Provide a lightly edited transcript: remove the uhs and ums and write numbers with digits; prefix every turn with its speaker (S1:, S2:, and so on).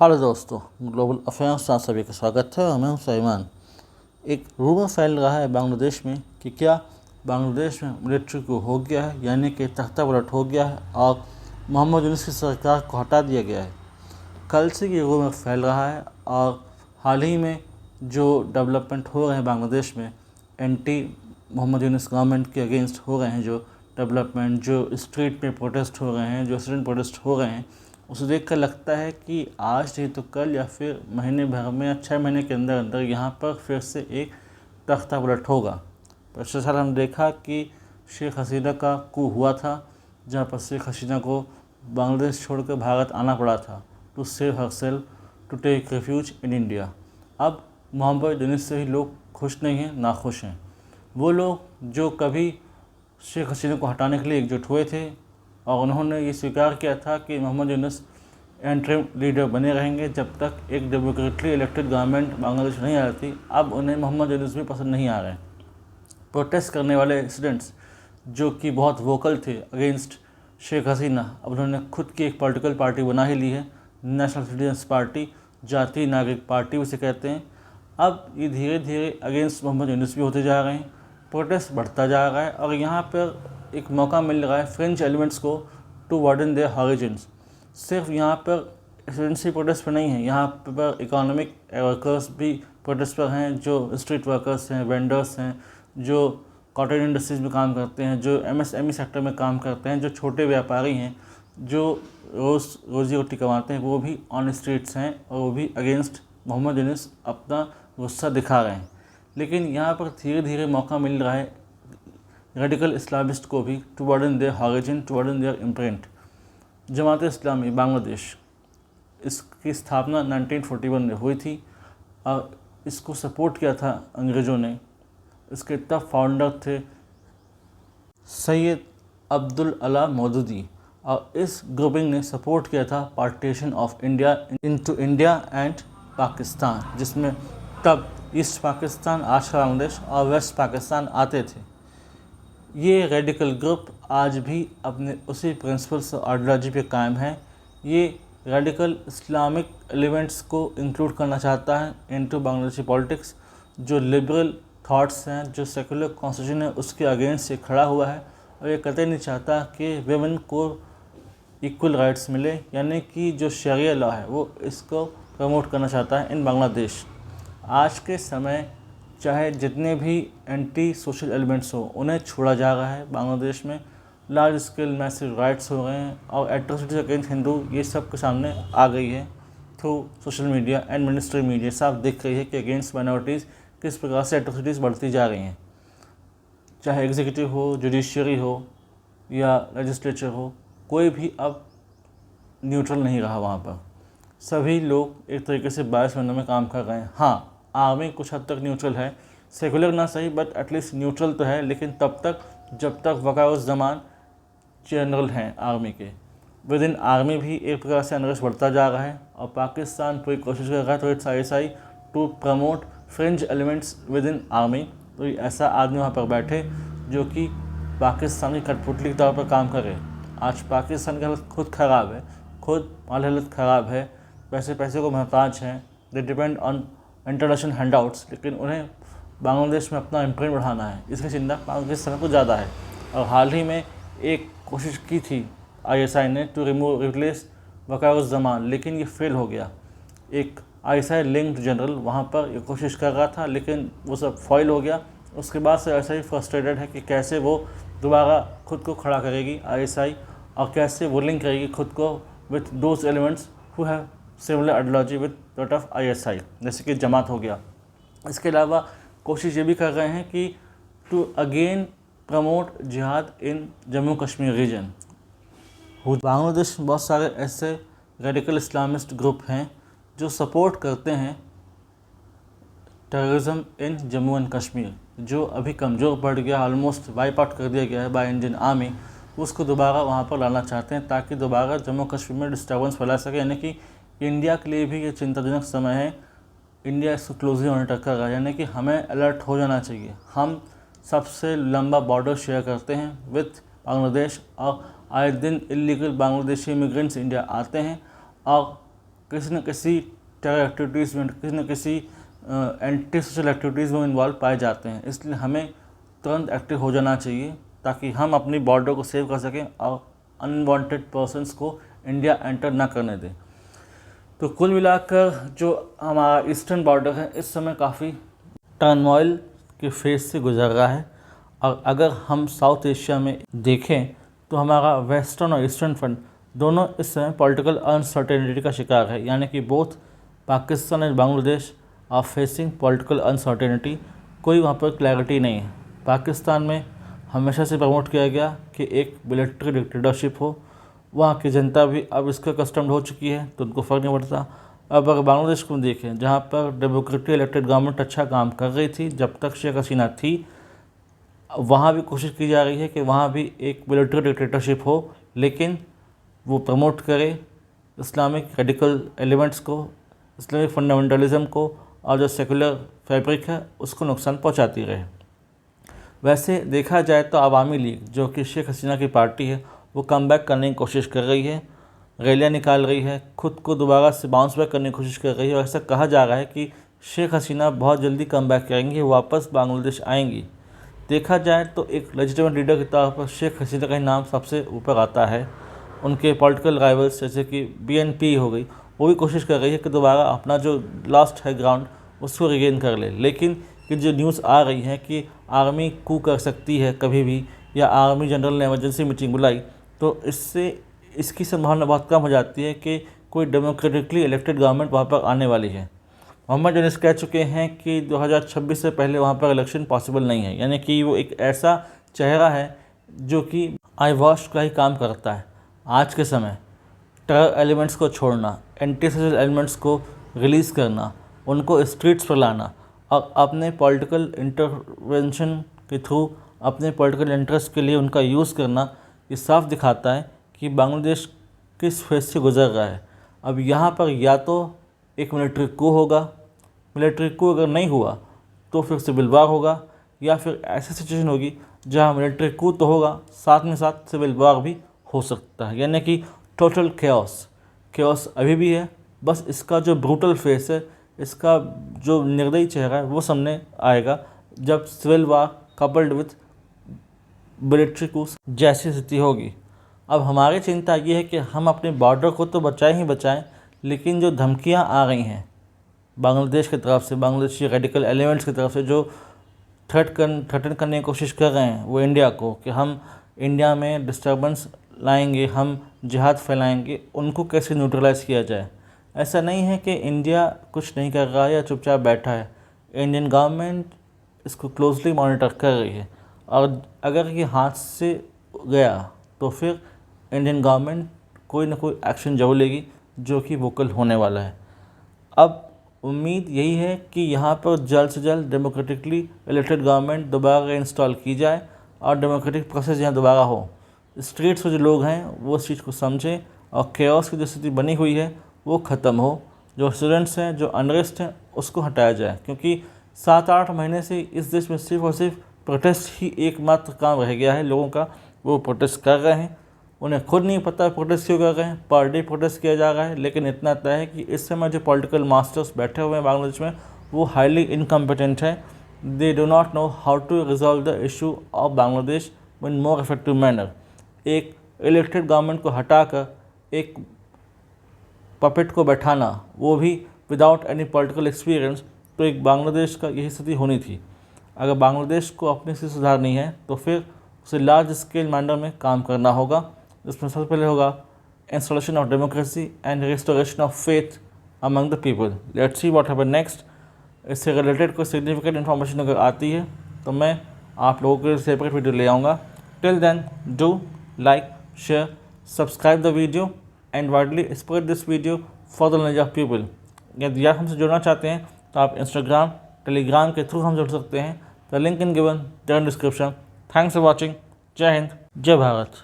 S1: Hello दोस्तों, global affairs में आप सभी का स्वागत है और मैं हूं सईमान। एक रूमर फैल रहा है बांग्लादेश में कि क्या बांग्लादेश में मिलिट्री को हो गया है, यानी कि तख्ता पलट हो गया है और मोहम्मद यूनुस की सरकार को हटा दिया गया है। कल से ये रूमर फैल रहा है और हाल ही में जो डेवलपमेंट हो रहे हैं बांग्लादेश में, एंटी मोहम्मद यूनुस गवर्नमेंट के अगेंस्ट हो रहे हैं जो डेवलपमेंट, जो स्ट्रीट में प्रोटेस्ट हो रहे हैं, जो स्टूडेंट प्रोटेस्ट हो रहे हैं, उसे देखकर लगता है कि आज नहीं तो कल या फिर महीने भर में या 6 महीने के अंदर अंदर यहाँ पर फिर से एक तख्ता पलट होगा। पिछले साल हम देखा कि शेख हसीना का कू हुआ था, जहाँ पर शेख हसीना को बांग्लादेश छोड़कर भारत आना पड़ा था to save herself, to take refuge in India. अब मोहम्मद यूनुस से ही लोग खुश नहीं हैं, नाखुश हैं। वो लोग जो कभी शेख हसीना को हटाने के लिए एकजुट हुए थे और उन्होंने ये स्वीकार किया था कि मोहम्मद यूनुस इंटरिम लीडर बने रहेंगे जब तक एक डेमोक्रेटिकली इलेक्टेड गवर्नमेंट बांग्लादेश नहीं आ रही थी। अब उन्हें मोहम्मद यूनुस भी पसंद नहीं आ रहे हैं। प्रोटेस्ट करने वाले स्टूडेंट्स जो कि बहुत वोकल थे अगेंस्ट शेख हसीना, अब उन्होंने खुद की एक पॉलिटिकल पार्टी बना ही ली है, नेशनल सिटीजन्स पार्टी, जातीय नागरिक पार्टी उसे कहते हैं। अब ये धीरे धीरे अगेंस्ट मोहम्मद यूनुस भी होते जा रहे हैं, प्रोटेस्ट बढ़ता जा रहा है और यहाँ पर एक मौका मिल रहा है फ्रेंच एलिमेंट्स को टू वार्डन देयर हॉरिजिन्स। सिर्फ यहाँ पर स्टूडेंट्स प्रोटेस्ट पर नहीं है, यहाँ पर इकोनॉमिक वर्कर्स भी प्रोटेस्ट पर हैं, जो स्ट्रीट वर्कर्स हैं, वेंडर्स हैं, जो कॉटन इंडस्ट्रीज में काम करते हैं, जो एमएसएमई सेक्टर में काम करते हैं, जो छोटे व्यापारी हैं, जो रोज़ी रोटी कमाते हैं, वो भी ऑन स्ट्रीट्स हैं और वो भी अगेंस्ट मोहम्मद यूनुस अपना गुस्सा दिखा रहे हैं। लेकिन यहाँ पर धीरे धीरे मौका मिल रहा है रेडिकल इस्लामिस्ट को भी to widen their horizon, to widen their imprint. Jamaat Islami Bangladesh, इसकी स्थापना 1941 में हुई थी और इसको सपोर्ट किया था अंग्रेज़ों ने। इसके तब फाउंडर थे सैयद अब्दुल अला मौदूदी और इस ग्रुपिंग ने सपोर्ट किया था partition of India into India and Pakistan, जिसमें तब ईस्ट पाकिस्तान, आज का बांग्लादेश, और वेस्ट पाकिस्तान आते थे। ये रेडिकल ग्रुप आज भी अपने उसी प्रिंसिपल्स और आइडियोलॉजी पे कायम है। ये रेडिकल इस्लामिक एलिमेंट्स को इंक्लूड करना चाहता है इनटू बांग्लादेशी पॉलिटिक्स। जो लिबरल थॉट्स हैं, जो सेकुलर कॉन्स्टिट्यूशन है, उसके अगेंस्ट ये खड़ा हुआ है और ये कतई नहीं चाहता कि वेमेन को इक्वल राइट्स मिले, यानी कि जो शरिया लॉ है वो इसको प्रमोट करना चाहता है इन बांग्लादेश। आज के समय चाहे जितने भी एंटी सोशल एलिमेंट्स हो उन्हें छोड़ा जा रहा है बांग्लादेश में। लार्ज स्केल मैसिव राइट्स हो रहे हैं और एट्रोसिटीज अगेंस्ट हिंदू ये सब के सामने आ गई है through social media and ministry media. साफ दिख रही है कि अगेंस्ट माइनॉरिटीज़ किस प्रकार से एट्रोसिटीज़ बढ़ती जा रही हैं। चाहे एग्जीक्यूटिव हो, जुडिशरी हो या लेजिस्लेचर हो, कोई भी अब न्यूट्रल नहीं रहा। वहाँ पर सभी लोग एक तरीके से बायस बनने में काम कर रहे हैं। हाँ, आर्मी कुछ हद तक न्यूट्रल है, सेकुलर ना सही बट एटलीस्ट न्यूट्रल तो है, लेकिन तब तक जब तक वक़ाउज़्ज़मान जनरल हैं आर्मी के। विद इन आर्मी भी एक प्रकार से अनरेस्ट बढ़ता जा रहा है और पाकिस्तान पूरी कोशिश कर रहा है तो it's ISI to promote French elements within army. तो ऐसा आदमी वहाँ पर बैठे जो कि पाकिस्तान की कठपुतली के तौर पर काम करे। आज पाकिस्तान की हालत खुद ख़राब है, खुद माली हालत ख़राब है, पैसे को मोहताज हैं, they depend on international handouts, लेकिन उन्हें बांग्लादेश में अपना इम्प्रिंट बढ़ाना है, इसकी चिंता पाकिस्तान को ज़्यादा है। और हाल ही में एक कोशिश की थी ISI ने टू रिप्लेस वक़ाउज़्ज़मान, लेकिन ये फेल हो गया। एक ISI लिंक्ड जनरल वहाँ पर ये कोशिश कर रहा था, लेकिन वो सब फॉइल हो गया। उसके बाद से ISI फ्रस्ट्रेटेड है कि कैसे वो दोबारा खुद को खड़ा करेगी ISI और कैसे वो लिंक करेगी खुद को with those elements who have similar ideology with that of ISI, जैसे कि जमात हो गया। इसके अलावा कोशिश ये भी कर रहे हैं कि टू अगेन प्रमोट जिहाद इन जम्मू कश्मीर रीजन। बांग्लादेश में बहुत सारे ऐसे रेडिकल इस्लामिस्ट ग्रुप हैं जो सपोर्ट करते हैं terrorism in Jammu and Kashmir, जो अभी कमज़ोर पड़ गया, ऑलमोस्ट वाइप आउट कर दिया गया है बाय इंडियन आर्मी। उसको दोबारा वहाँ पर लाना चाहते हैं ताकि दोबारा जम्मू कश्मीर में डिस्टर्बेंस फैला सके। यानी कि इंडिया के लिए भी ये चिंताजनक समय है। इंडिया इसको क्लोजली मॉनिटर कर रहा है, यानी कि हमें अलर्ट हो जाना चाहिए। हम सबसे लंबा बॉर्डर शेयर करते हैं विथ बांग्लादेश और आए दिन इलीगल बांग्लादेशी इमिग्रेंट्स इंडिया आते हैं और किसी न किसी टेरर एक्टिविटीज़ में, किसी न किसी एंटी सोशल एक्टिविटीज़ में इन्वॉल्व पाए जाते हैं। इसलिए हमें तुरंत एक्टिव हो जाना चाहिए ताकि हम अपनी बॉर्डर को सेव कर सकें और अनवांटेड पर्सन्स को इंडिया एंटर ना करने दें। तो कुल मिलाकर जो हमारा ईस्टर्न बॉर्डर है इस समय काफ़ी टर्मोइल के फेज से गुजर रहा है। और अगर हम साउथ एशिया में देखें तो हमारा वेस्टर्न और ईस्टर्न फ्रंट दोनों इस समय पॉलिटिकल अनसर्टेनिटी का शिकार है, यानी कि बोथ पाकिस्तान और Bangladesh are facing political uncertainty. कोई वहाँ पर क्लैरिटी नहीं है। पाकिस्तान में हमेशा से प्रमोट किया गया कि एक मिलिट्री डिक्टेटरशिप हो, वहाँ की जनता भी अब इसका कस्टम्ड हो चुकी है तो उनको फ़र्क नहीं पड़ता। अब अगर बांग्लादेश को देखें, जहाँ पर डेमोक्रेटिक इलेक्टेड गवर्नमेंट अच्छा काम कर रही थी जब तक शेख हसीना थी, वहाँ भी कोशिश की जा रही है कि वहाँ भी एक मिलिट्री डिक्टेटरशिप हो, लेकिन वो प्रमोट करे इस्लामिक रेडिकल एलिमेंट्स को, इस्लामिक फंडामेंटलिज्म को, और जो सेकुलर फैब्रिक है उसको नुकसान पहुँचाती रहे। वैसे देखा जाए तो अवामी लीग, जो कि शेख हसीना की पार्टी है, वो कम बैक करने की कोशिश कर रही है, रैलियाँ निकाल रही है, खुद को दोबारा से बाउंस बैक करने की कोशिश कर रही है। और ऐसा कहा जा रहा है कि शेख हसीना बहुत जल्दी कम बैक करेंगी, वापस बांग्लादेश आएंगी। देखा जाए तो एक लेजिटिमेट लीडर के तौर पर शेख हसीना का नाम सबसे ऊपर आता है। उनके पॉलिटिकल राइवल्स जैसे कि BNP हो गई, वो भी कोशिश कर रही है कि दोबारा अपना जो लास्ट है ग्राउंड उसको रिगेन कर ले। लेकिन कि जो न्यूज़ आ रही है कि आर्मी कू कर सकती है कभी भी, या आर्मी जनरल ने इमरजेंसी मीटिंग बुलाई, तो इससे इसकी संभावना बहुत कम हो जाती है कि कोई डेमोक्रेटिकली इलेक्टेड गवर्नमेंट वहाँ पर आने वाली है। मोहम्मद यूनुस कह चुके हैं कि 2026 से पहले वहाँ पर इलेक्शन पॉसिबल नहीं है, यानी कि वो एक ऐसा चेहरा है जो कि आई वॉश का ही काम करता है। आज के समय टेरर एलिमेंट्स को छोड़ना, एंटी सोशल एलिमेंट्स को रिलीज़ करना, उनको स्ट्रीट्स पर लाना और अपने पॉलिटिकल इंटरवेंशन के थ्रू अपने पॉलिटिकल इंटरेस्ट के लिए उनका यूज़ करना, ये साफ दिखाता है कि बांग्लादेश किस फेज से गुजर रहा है। अब यहाँ पर या तो एक मिलिट्री कू होगा, मिलिट्री कू अगर नहीं हुआ तो फिर सिविल वार होगा, या फिर ऐसी सिचुएशन होगी जहाँ मिलिट्री कू तो होगा साथ में साथ सिविल वार भी हो सकता है, यानी कि टोटल केओस अभी भी है। बस इसका जो ब्रूटल फेस है, इसका जो निर्दयी चेहरा है, वो सामने आएगा जब civil war coupled with military coup जैसी स्थिति होगी। अब हमारी चिंता ये है कि हम अपने बॉर्डर को तो बचाएं ही बचाएं, लेकिन जो धमकियां आ रही हैं बांग्लादेश की तरफ से, बांग्लादेशी रेडिकल एलिमेंट्स की तरफ से जो थ्रेटन करने की कोशिश कर रहे हैं वो इंडिया को, कि हम इंडिया में डिस्टर्बेंस लाएंगे, हम जिहाद फैलाएंगे, उनको कैसे न्यूट्रलाइज़ किया जाए। ऐसा नहीं है कि इंडिया कुछ नहीं कर रहा है या चुपचाप बैठा है। इंडियन गवर्नमेंट इसको क्लोजली मॉनिटर कर रही है, और अगर ये हाथ से गया तो फिर इंडियन गवर्नमेंट कोई ना कोई एक्शन जरूर लेगी जो कि वोकल होने वाला है। अब उम्मीद यही है कि यहाँ पर जल्द से जल्द डेमोक्रेटिकली इलेक्टेड गवर्नमेंट दोबारा इंस्टॉल की जाए और डेमोक्रेटिक प्रोसेस यहाँ दोबारा हो। स्ट्रीट्स में जो लोग हैं वो इस चीज़ को समझें और केओस की जो स्थिति बनी हुई है वो ख़त्म हो। जो स्टूडेंट्स हैं, जो अनरेस्ट हैं, उसको हटाया जाए, क्योंकि 7-8 महीने से इस देश में सिर्फ और सिर्फ प्रोटेस्ट ही एकमात्र काम रह गया है लोगों का। वो प्रोटेस्ट कर रहे हैं, उन्हें खुद नहीं पता प्रोटेस्ट क्यों कर रहे हैं, पर डे प्रोटेस्ट किया जा रहा है। लेकिन इतना तय है कि इस समय जो पॉलिटिकल मास्टर्स बैठे हुए हैं बांग्लादेश में, वो हाईली इनकम्पिटेंट हैं। They do not know how to resolve the issue of Bangladesh in more effective manner. एक इलेक्टेड गवर्नमेंट को हटाकर एक पपेट को बैठाना, वो भी विदाउट एनी पॉलिटिकल एक्सपीरियंस, तो एक बांग्लादेश का यही स्थिति होनी थी। अगर बांग्लादेश को अपनी स्थिति सुधारनी है तो फिर उसे लार्ज स्केल मैनर में काम करना होगा। इसमें सबसे पहले होगा installation of democracy and restoration of faith among the people. Let's see what happen next. इससे रिलेटेड कोई सिग्निफिकेंट इन्फॉर्मेशन अगर आती है तो मैं आप लोगों के लिए सेपरेट वीडियो ले आऊँगा। Till then do like, share, subscribe the video and widely spread this video for the knowledge of people. यदि आप हमसे जुड़ना चाहते हैं तो आप इंस्टाग्राम, टेलीग्राम के थ्रू हम जुड़ सकते हैं। The link in given there in description. Thanks for watching. जय हिंद, जय भारत।